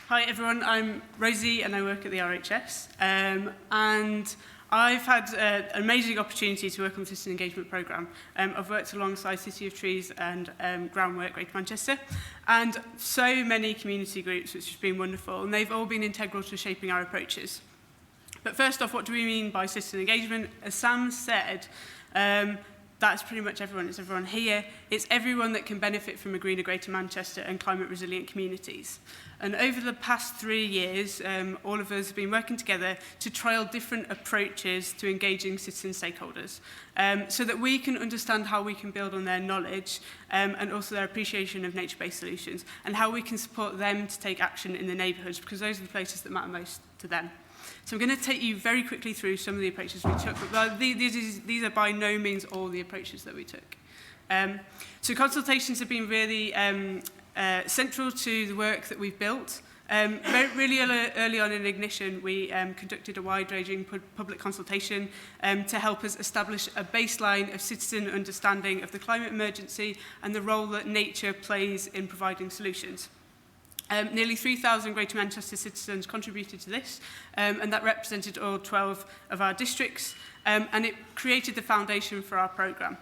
Hi everyone, I'm Rosie and I work at the RHS. And I've had an amazing opportunity to work on the Citizen Engagement Programme. I've worked alongside City of Trees and Groundwork Greater Manchester, and so many community groups, which has been wonderful, and they've all been integral to shaping our approaches. But first off, what do we mean by citizen engagement? As Sam said, that's pretty much everyone. It's everyone here. It's everyone that can benefit from a greener Greater Manchester and climate resilient communities. And over the past 3 years, all of us have been working together to trial different approaches to engaging citizen stakeholders, so that we can understand how we can build on their knowledge and also their appreciation of nature-based solutions, and how we can support them to take action in the neighbourhoods, because those are the places that matter most to them. So I'm going to take you very quickly through some of the approaches we took, but these are by no means all the approaches that we took. So consultations have been really central to the work that we've built. Really early on in Ignition, we conducted a wide-ranging public consultation to help us establish a baseline of citizen understanding of the climate emergency and the role that nature plays in providing solutions. Nearly 3,000 Greater Manchester citizens contributed to this, and that represented all 12 of our districts, and it created the foundation for our programme.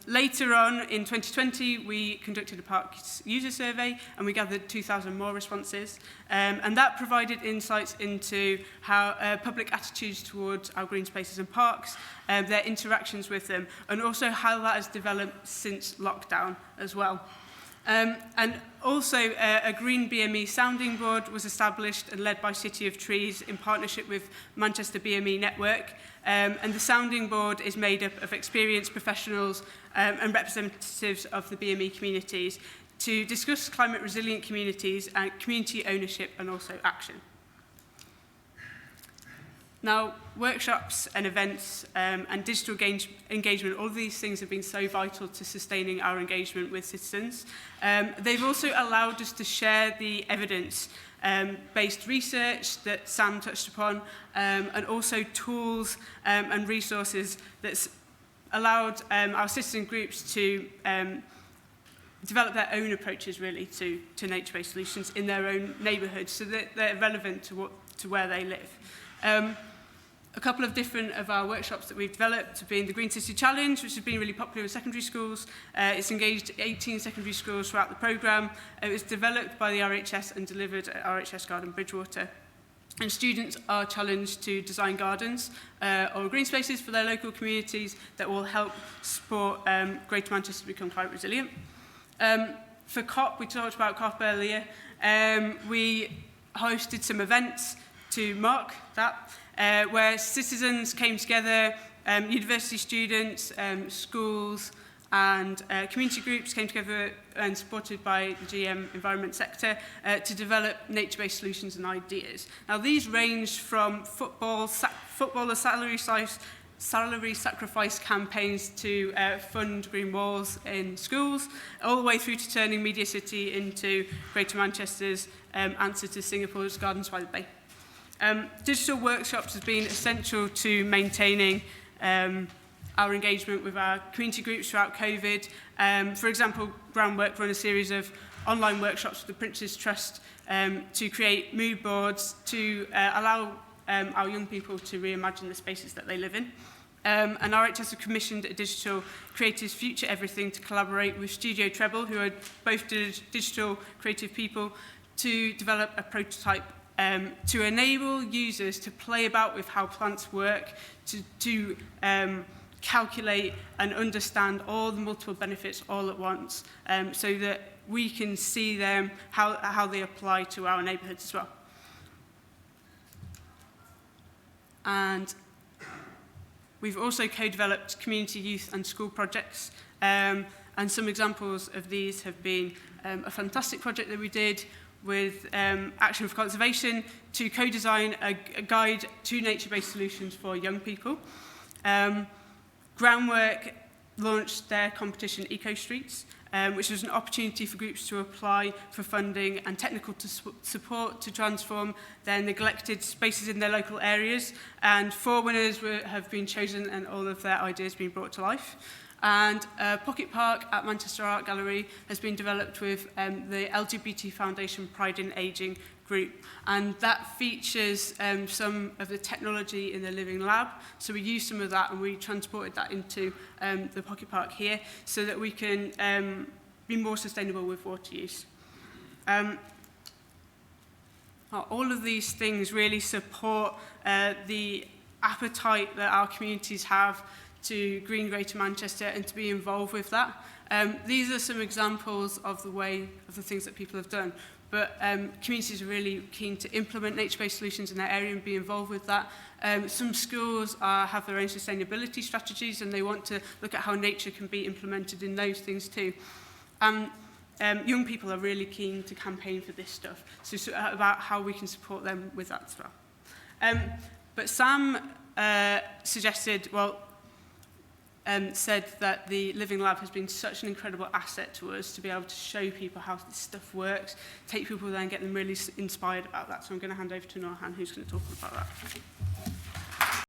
Later on, in 2020, we conducted a parks user survey, and we gathered 2,000 more responses, and that provided insights into how public attitudes towards our green spaces and parks, their interactions with them, and also how that has developed since lockdown as well. And also, a Green BME sounding board was established and led by City of Trees in partnership with Manchester BME Network. And the sounding board is made up of experienced professionals and representatives of the BME communities to discuss climate resilient communities and community ownership and also action. Now, workshops and events and digital engagement, all of these things have been so vital to sustaining our engagement with citizens. They've also allowed us to share the evidence-based research that Sam touched upon, and also tools and resources that's allowed our citizen groups to develop their own approaches really to nature-based solutions in their own neighbourhoods, so that they're relevant to where they live. A couple of different of our workshops that we've developed have been the Green City Challenge, which has been really popular in secondary schools. It's engaged 18 secondary schools throughout the programme. It was developed by the RHS and delivered at RHS Garden Bridgewater. And students are challenged to design gardens or green spaces for their local communities that will help support Greater Manchester to become climate resilient. For COP, we talked about COP earlier, we hosted some events to mark that, where citizens came together, university students, schools and community groups came together and supported by the GM environment sector to develop nature-based solutions and ideas. Now these range from footballer salary sacrifice campaigns to fund green walls in schools, all the way through to turning Media City into Greater Manchester's answer to Singapore's Gardens by the Bay. Digital workshops have been essential to maintaining our engagement with our community groups throughout COVID. For example, Groundwork run a series of online workshops with the Prince's Trust to create mood boards to allow our young people to reimagine the spaces that they live in. And RHS have commissioned a digital Creatives Future Everything to collaborate with Studio Treble, who are both digital creative people, to develop a prototype to enable users to play about with how plants work, to calculate and understand all the multiple benefits all at once, so that we can see them, how they apply to our neighbourhoods as well. And we've also co-developed community youth and school projects, and some examples of these have been a fantastic project that we did with Action for Conservation to co-design a guide to nature-based solutions for young people. Groundwork launched their competition Eco Streets, which was an opportunity for groups to apply for funding and technical support to transform their neglected spaces in their local areas. And 4 winners have been chosen and all of their ideas been brought to life. And Pocket Park at Manchester Art Gallery has been developed with the LGBT Foundation Pride in Ageing group, and that features some of the technology in the Living Lab. So we used some of that and we transported that into the Pocket Park here so that we can be more sustainable with water use. All of these things really support the appetite that our communities have to green Greater Manchester and to be involved with that. These are some examples of the things that people have done. But communities are really keen to implement nature-based solutions in their area and be involved with that. Some schools have their own sustainability strategies and they want to look at how nature can be implemented in those things too. Young people are really keen to campaign for this stuff, so it's about how we can support them with that as well. But Sam suggested, said that the Living Lab has been such an incredible asset to us to be able to show people how this stuff works, take people there and get them really inspired about that. So I'm going to hand over to Norhan, who's going to talk about that.